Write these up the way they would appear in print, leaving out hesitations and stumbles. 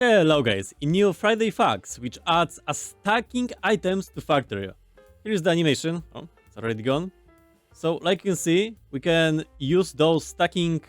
Hello guys, in new Friday Facts, which adds a stacking items to Factorio. Here's the animation. Oh, it's already gone. So, like you can see, we can use those stacking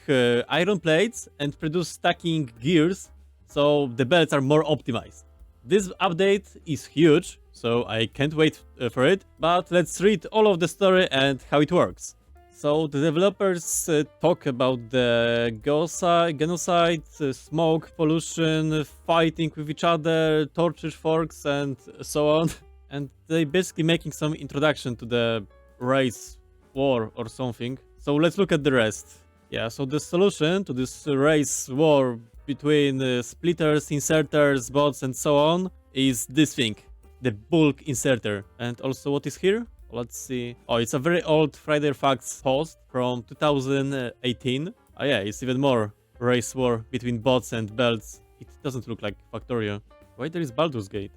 iron plates and produce stacking gears, so the belts are more optimized. This update is huge, so I can't wait for it, but let's read all of the story and how it works. So the developers talk about the genocide, smoke, pollution, fighting with each other, torture forks, and so on. And they basically making some introduction to the race war or something. So let's look at the rest. Yeah, so the solution to this race war between splitters, inserters, bots, and so on is this thing, the bulk inserter. And also what is here? Let's see. Oh, it's a very old Friday Facts post from 2018. Oh yeah, it's even more race war between bots and belts. It doesn't look like Factorio. Why there is Baldur's Gate?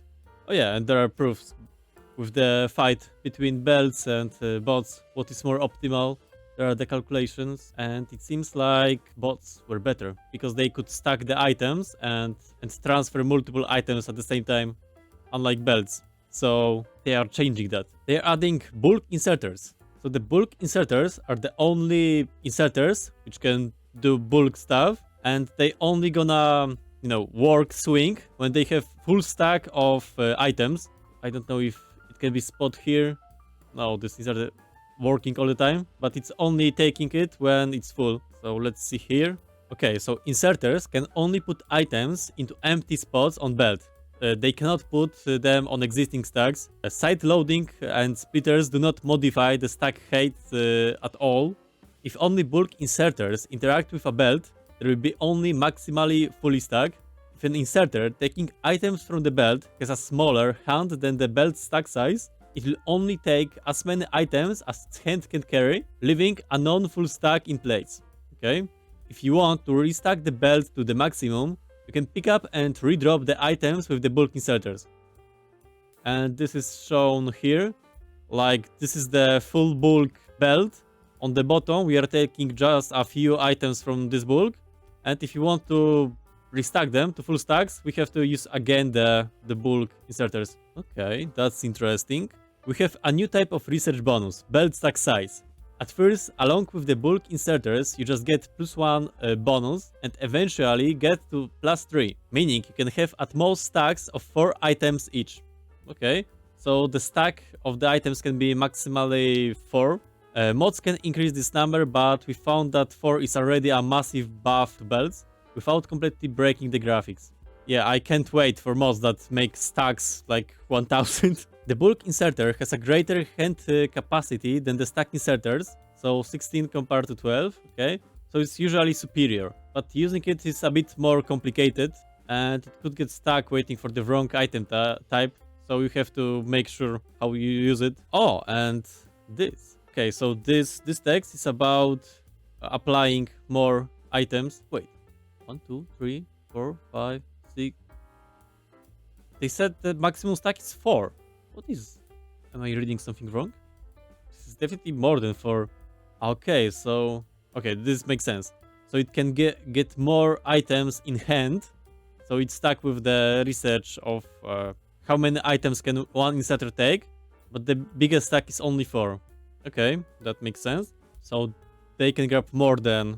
Oh yeah, and there are proofs with the fight between belts and bots. What is more optimal? There are the calculations, and it seems like bots were better because they could stack the items and transfer multiple items at the same time, unlike belts. So they are changing that. They are adding bulk inserters. So the bulk inserters are the only inserters which can do bulk stuff, and they only gonna, work swing when they have full stack of items. I don't know if it can be spot here. No, this inserter working all the time, but it's only taking it when it's full. So let's see here. Okay, so inserters can only put items into empty spots on belt. They cannot put them on existing stacks. Side loading and splitters do not modify the stack height at all. If only bulk inserters interact with a belt, there will be only maximally fully stacked. If an inserter taking items from the belt has a smaller hand than the belt stack size, it will only take as many items as its hand can carry, leaving a non-full stack in place. Okay? If you want to restack the belt to the maximum, you can pick up and redrop the items with the bulk inserters. And this is shown here. Like, this is the full bulk belt. On the bottom, we are taking just a few items from this bulk. And if you want to restack them to full stacks, we have to use again the bulk inserters. Okay, that's interesting. We have a new type of research bonus, belt stack size. At first, along with the bulk inserters, you just get +1 bonus and eventually get to +3, meaning you can have at most stacks of 4 items each. Okay, so the stack of the items can be maximally 4. Mods can increase this number, but we found that 4 is already a massive buff to belts without completely breaking the graphics. Yeah, I can't wait for mods that make stacks like 1000. The bulk inserter has a greater hand capacity than the stack inserters, so 16 compared to 12, okay? So it's usually superior, but using it is a bit more complicated, and it could get stuck waiting for the wrong item type, so you have to make sure how you use it. Oh, and this. Okay, so this text is about applying more items. Wait, 1, 2, 3, 4, 5, 6. They said the maximum stack is 4. What is... Am I reading something wrong? This is definitely more than 4. Okay, so... Okay, this makes sense. So it can get more items in hand. So it's stuck with the research of how many items can one inserter take. But the biggest stack is only 4. Okay, that makes sense. So they can grab more than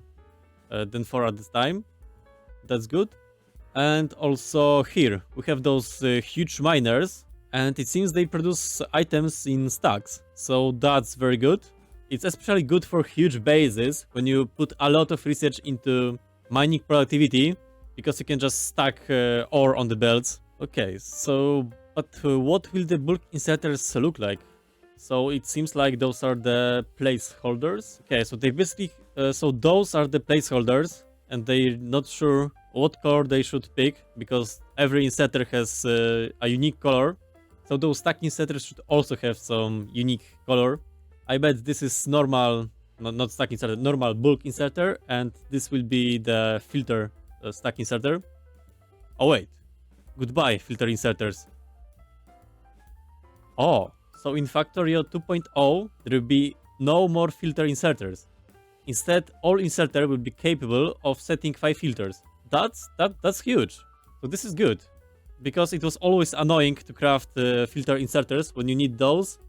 4 at this time. That's good. And also here, we have those huge miners. And it seems they produce items in stacks, so that's very good. It's especially good for huge bases when you put a lot of research into mining productivity, because you can just stack ore on the belts. Okay, so, but what will the bulk inserters look like? So it seems like those are the placeholders. Okay, so they basically, so those are the placeholders, and they're not sure what color they should pick, because every inserter has a unique color. So those stack inserters should also have some unique color. I bet this is normal, not stack inserter, normal bulk inserter, and this will be the filter stack inserter. Oh wait, goodbye filter inserters. Oh, so in Factorio 2.0 there will be no more filter inserters. Instead, all inserter will be capable of setting 5 filters. That's huge. So this is good, because it was always annoying to craft filter inserters when you need those,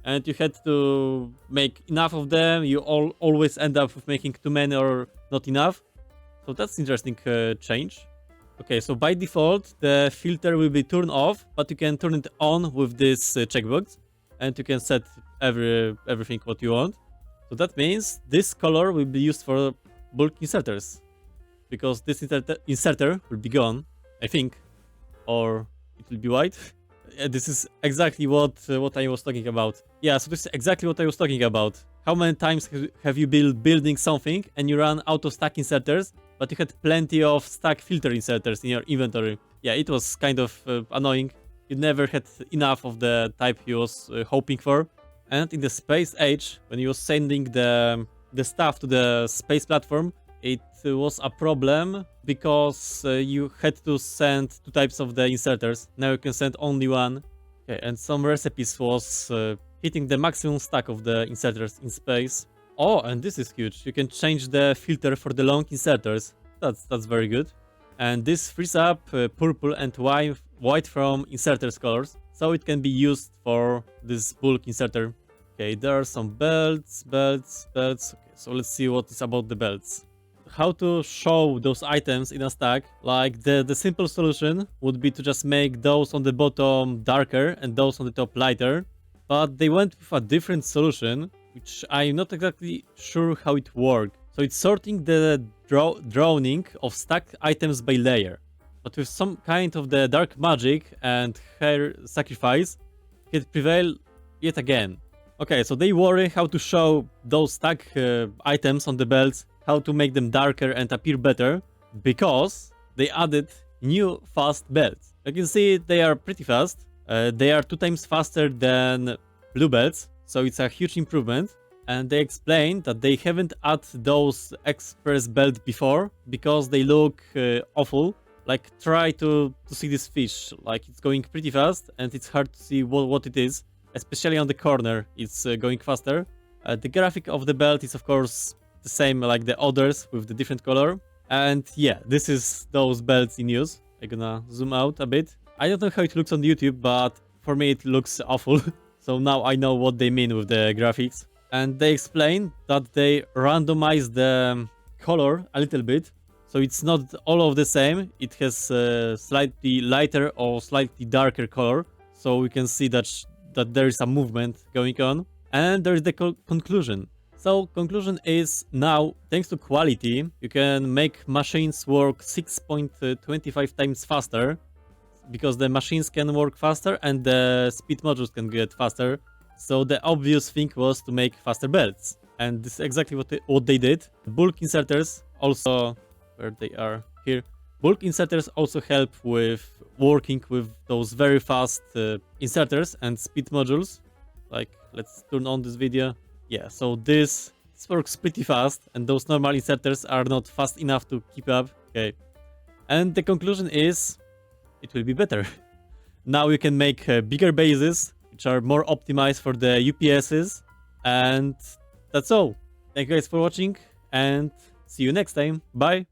and you had to make enough of them. You always end up with making too many or not enough. So that's interesting change. Okay, so by default, the filter will be turned off, but you can turn it on with this checkbox, and you can set everything what you want. So that means this color will be used for bulk inserters, because this inserter will be gone, I think, or it will be white. This is exactly what I was talking about. Yeah, so this is exactly what I was talking about. How many times have you been building something and you run out of stack inserters, but you had plenty of stack filter inserters in your inventory? Yeah, it was kind of annoying. You never had enough of the type you was hoping for. And in the space age, when you was sending the stuff to the space platform, it was a problem because you had to send 2 types of the inserters. Now you can send only one. Okay, and some recipes was hitting the maximum stack of the inserters in space. Oh, and this is huge. You can change the filter for the long inserters. That's very good. And this frees up purple and white from inserters colors, so it can be used for this bulk inserter. Okay, there are some belts. Okay, so let's see what is about the belts. How to show those items in a stack. Like the simple solution would be to just make those on the bottom darker and those on the top lighter. But they went with a different solution, which I'm not exactly sure how it worked. So it's sorting the drawing of stacked items by layer. But with some kind of the dark magic and hair sacrifice, it prevail yet again. Okay, so they worry how to show those stack items on the belts, how to make them darker and appear better, because they added new fast belts. You can see they are pretty fast. They are 2 times faster than blue belts, so it's a huge improvement. And they explain that they haven't added those express belts before because they look awful. Like, try to see this fish. Like, it's going pretty fast and it's hard to see what it is. Especially on the corner, it's going faster. The graphic of the belt is of course the same like the others with the different color. And yeah, this is those belts in use. I'm gonna zoom out a bit. I don't know how it looks on YouTube, but for me it looks awful. So now I know what they mean with the graphics. And they explain that they randomize the color a little bit. So it's not all of the same. It has slightly lighter or slightly darker color. So we can see that there is a movement going on. And there is the conclusion. So conclusion is now, thanks to quality, you can make machines work 6.25 times faster, because the machines can work faster and the speed modules can get faster. So the obvious thing was to make faster belts. And this is exactly what they did. Bulk inserters also, where they are here. Bulk inserters also help with working with those very fast inserters and speed modules. Like, let's turn on this video. Yeah, so this works pretty fast, and those normal inserters are not fast enough to keep up. Okay. And the conclusion is, it will be better. Now you can make bigger bases, which are more optimized for the UPSs. And that's all. Thank you guys for watching, and see you next time. Bye!